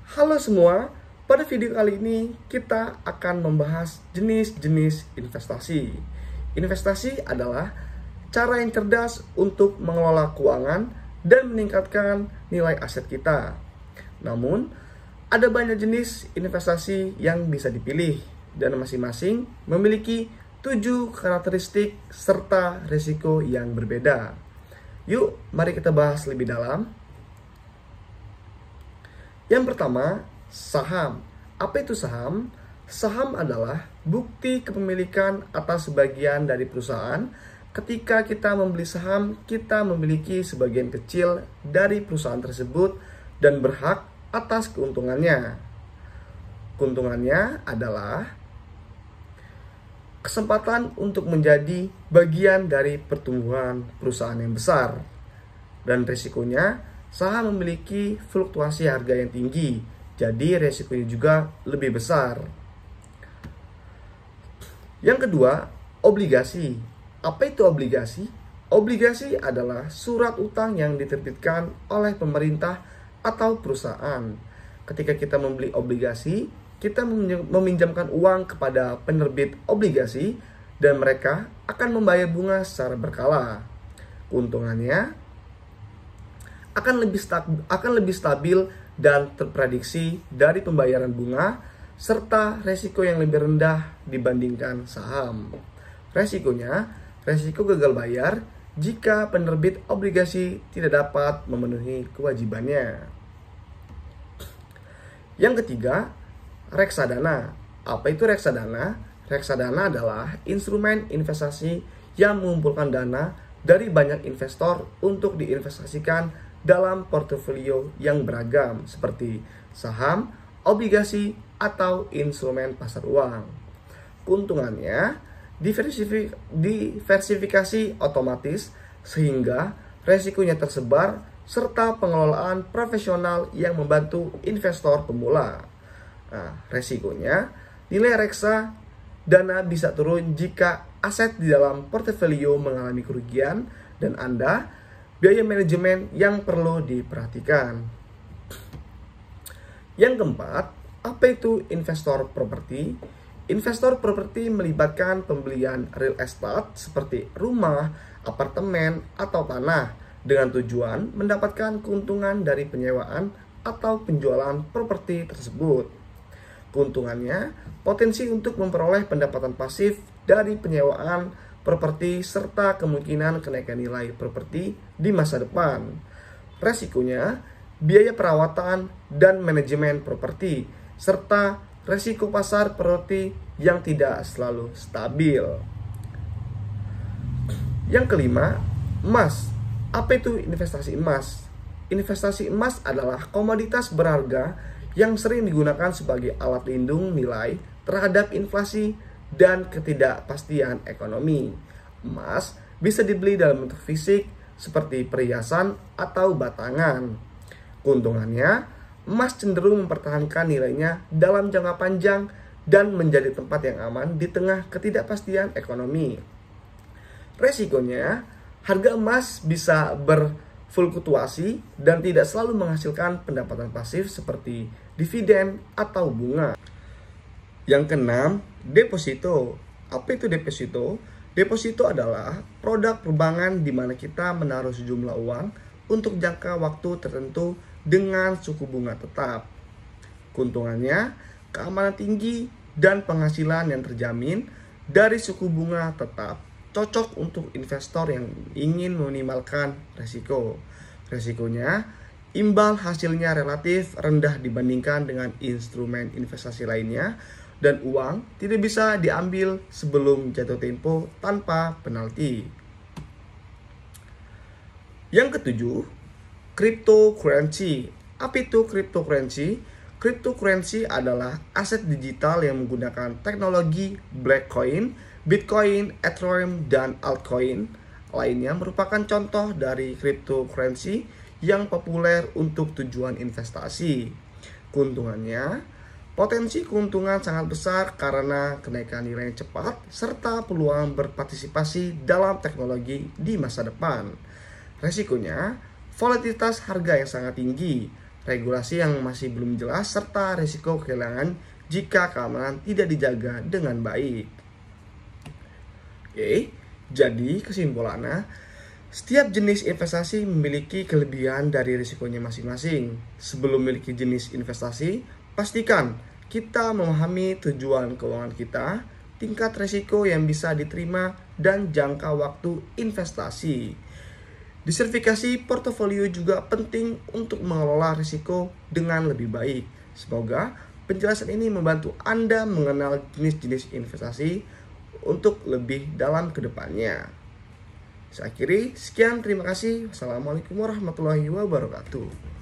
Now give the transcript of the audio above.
Halo semua, pada video kali ini kita akan membahas jenis-jenis investasi. Investasi adalah cara yang cerdas untuk mengelola keuangan dan meningkatkan nilai aset kita. Namun, ada banyak jenis investasi yang bisa dipilih dan masing-masing memiliki 7 karakteristik serta risiko yang berbeda. Yuk, mari kita bahas lebih dalam. Yang pertama, saham. Apa itu saham? Saham adalah bukti kepemilikan atas sebagian dari perusahaan. Ketika kita membeli saham, kita memiliki sebagian kecil dari perusahaan tersebut dan berhak atas keuntungannya. Keuntungannya adalah kesempatan untuk menjadi bagian dari pertumbuhan perusahaan yang besar. Dan risikonya, saham memiliki fluktuasi harga yang tinggi, jadi resikonya juga lebih besar. Yang kedua, obligasi. Apa itu obligasi? Obligasi adalah surat utang yang diterbitkan oleh pemerintah atau perusahaan. Ketika kita membeli obligasi, kita meminjamkan uang kepada penerbit obligasi dan mereka akan membayar bunga secara berkala. Keuntungannya akan lebih stabil dan terprediksi dari pembayaran bunga serta resiko yang lebih rendah dibandingkan saham. Resiko gagal bayar jika penerbit obligasi tidak dapat memenuhi kewajibannya. Yang ketiga, reksadana. Apa itu reksadana? Reksadana adalah instrumen investasi yang mengumpulkan dana dari banyak investor untuk diinvestasikan dalam portofolio yang beragam seperti saham, obligasi, atau instrumen pasar uang. Keuntungannya diversifikasi otomatis sehingga resikonya tersebar serta pengelolaan profesional yang membantu investor pemula. Nah, resikonya nilai reksa dana bisa turun jika aset di dalam portofolio mengalami kerugian dan Anda biaya manajemen yang perlu diperhatikan. Yang keempat, apa itu investor properti? Investor properti melibatkan pembelian real estate seperti rumah, apartemen, atau tanah dengan tujuan mendapatkan keuntungan dari penyewaan atau penjualan properti tersebut. Keuntungannya, potensi untuk memperoleh pendapatan pasif dari penyewaan properti serta kemungkinan kenaikan nilai properti di masa depan. Resikonya, biaya perawatan dan manajemen properti serta resiko pasar properti yang tidak selalu stabil. Yang kelima, emas. Apa itu investasi emas? Investasi emas adalah komoditas berharga yang sering digunakan sebagai alat lindung nilai terhadap inflasi dan ketidakpastian ekonomi. Emas bisa dibeli dalam bentuk fisik seperti perhiasan atau batangan. Keuntungannya, emas cenderung mempertahankan nilainya dalam jangka panjang dan menjadi tempat yang aman di tengah ketidakpastian ekonomi. Resikonya, harga emas bisa berfluktuasi dan tidak selalu menghasilkan pendapatan pasif seperti dividen atau bunga. Yang keenam, deposito. Apa itu deposito? Deposito adalah produk perbankan di mana kita menaruh sejumlah uang untuk jangka waktu tertentu dengan suku bunga tetap. Keuntungannya, keamanan tinggi dan penghasilan yang terjamin dari suku bunga tetap. Cocok untuk investor yang ingin meminimalkan resiko. Resikonya, imbal hasilnya relatif rendah dibandingkan dengan instrumen investasi lainnya, dan uang tidak bisa diambil sebelum jatuh tempo tanpa penalti. Yang ketujuh, cryptocurrency. Apa itu cryptocurrency? Cryptocurrency adalah aset digital yang menggunakan teknologi blockchain, Bitcoin, Ethereum, dan altcoin lainnya merupakan contoh dari cryptocurrency yang populer untuk tujuan investasi. Keuntungannya, potensi keuntungan sangat besar karena kenaikan nilai yang cepat serta peluang berpartisipasi dalam teknologi di masa depan. Resikonya, volatilitas harga yang sangat tinggi, regulasi yang masih belum jelas, serta risiko kehilangan jika keamanan tidak dijaga dengan baik. Oke, jadi kesimpulannya, setiap jenis investasi memiliki kelebihan dari risikonya masing-masing. Sebelum memiliki jenis investasi, pastikan kita memahami tujuan keuangan kita, tingkat risiko yang bisa diterima, dan jangka waktu investasi. Diversifikasi portofolio juga penting untuk mengelola risiko dengan lebih baik. Semoga penjelasan ini membantu Anda mengenal jenis-jenis investasi untuk lebih dalam ke depannya. Saya akhiri, sekian, terima kasih. Wassalamualaikum warahmatullahi wabarakatuh.